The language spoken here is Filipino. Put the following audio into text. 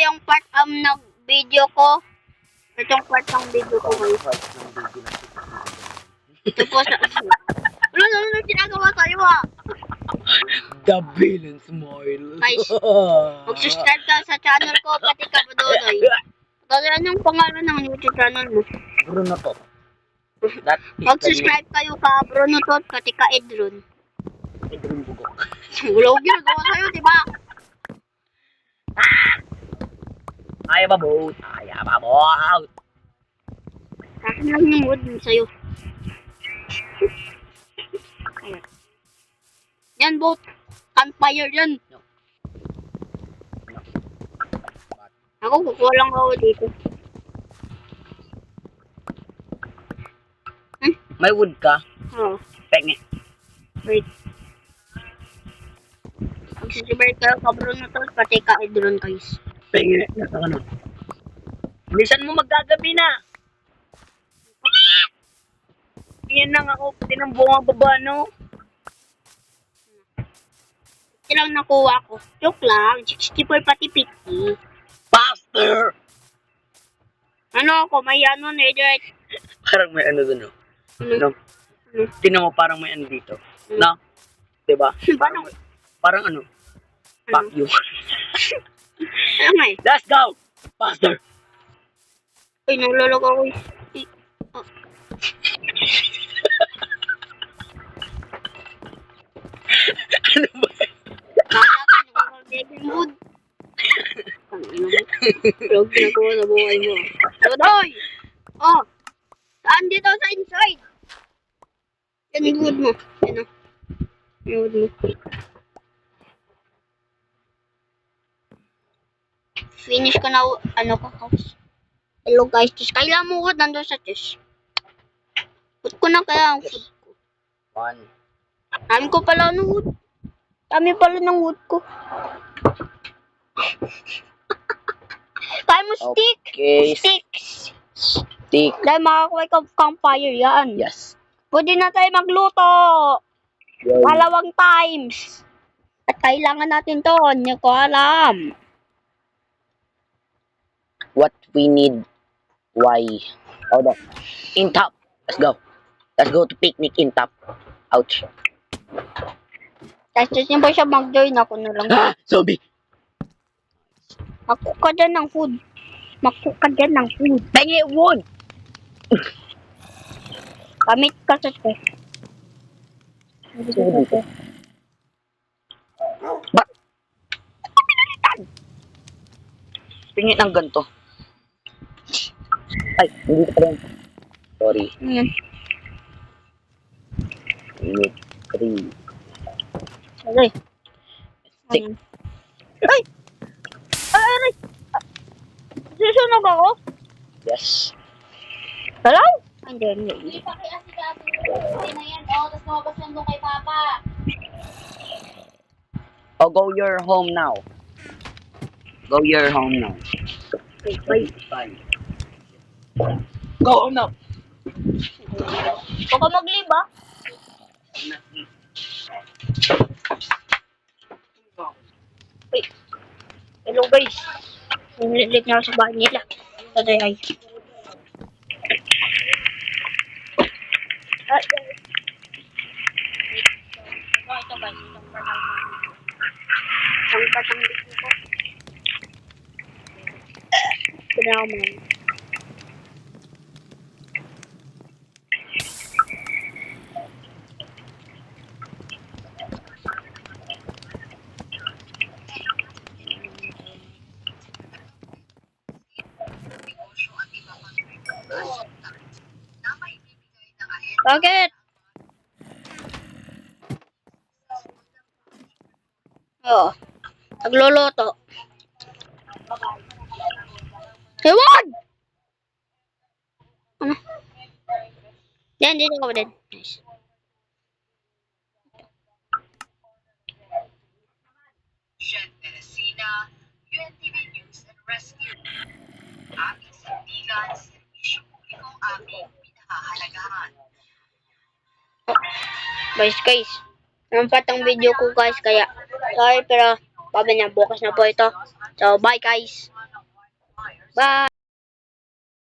yung part ng video ko. Ito yung part ng video ko guys. Ito po sa... Ano ginagawa tayo The villain smile. Guys, mag-subscribe ka sa channel ko, pati ka Budodoy. Ano yung pangalan ng YouTube channel mo? Bruno to. Mag-subscribe kayo ka Bruno to, pati ka Edron. Edron Bugok. Wala ko ginagawa sa'yo, diba? Ayaw ba boat? Ayaw ba boat? Akin lang yung mood mo sa'yo. Ayan. Yan, boat. Campfire yan. Ako, kukuha lang ako dito. May wood ka? Oo. Penge. Wait. Mag-subscribe kayo ka Bruno to, pati ka Edron guys. Penge. Nasa ka na. Bilisan mo magagabi na. Yan lang ako. Pati ng bunga baba, no? Ito lang nakuha ko. Joke lang. 64 pati 50. Faster! Ano ako? May ano, netherite. Parang may ano dun, no? Ano? No? Tingnan mo parang may ano dito. No? Diba? Paano? Parang ano? Vacuum. Ano nga eh? Let's go! Faster! Ay, nalulog ako eh. Oh. Ano ba? Kaya ka, nakakagiging mood. Vlog na ko sa buhay mo. Dodoy! Oh! Saan dito sa inside? Yan yung wood mo. Yan o. Yung wood mo. Finish ko na ano ko house. Hello guys, just kailangan mo wood nandun sa chest. Food ko na kaya ang food ko. One. Dami ko pala ng wood. Dami pala ng wood ko. Kaya mo stick. Okay. Sticks. Stick. Dahil makakuha ka campfire yan. Yes. Pwede na tayo magluto. Yun. 2 times. At kailangan natin to. Hindi ko alam. What we need. Why? Hold on. In top. Let's go. Let's go to picnic in top. Ouch. Tapos yun po siya mag-join ako na lang. Ah! Zombie! Mag-cook ka dyan ng food. Mag-cook ka dyan ng food. Pengi wood! Kamit ka sa chest. Ba't? Pingit ng ganito. Ay, hindi pa rin. Sorry. Ayan. Pingit. 3. Aray. 6. Ay! Ay! Aray! Susunog ako? Yes. Hello? Hindi, hindi. Hindi pa kaya si Gabi. Hindi na yan. Oh, tapos lumabas lang doon kay Papa. Oh, go your home now. Go your home now. Wait, wait. Fine. Go home now. Huwag ka mag-leave ah. Wait. Hello guys. Nililit na ako sa bahay nila. Tatay ay. Ito guys. Ang patang dito ko. Kailangan mo. Bakit? Oo. Nagluluto. Ewan! Ano? Yan, dito ka ba din? Nice. Jen Teresina, UNTV News and Rescue. Aming sandigan, serbisyo publikong aming pinahahalagahan. Guys. Nampat ang video ko guys. Kaya, sorry pero, pabe na bukas na po ito. So, bye guys. Bye!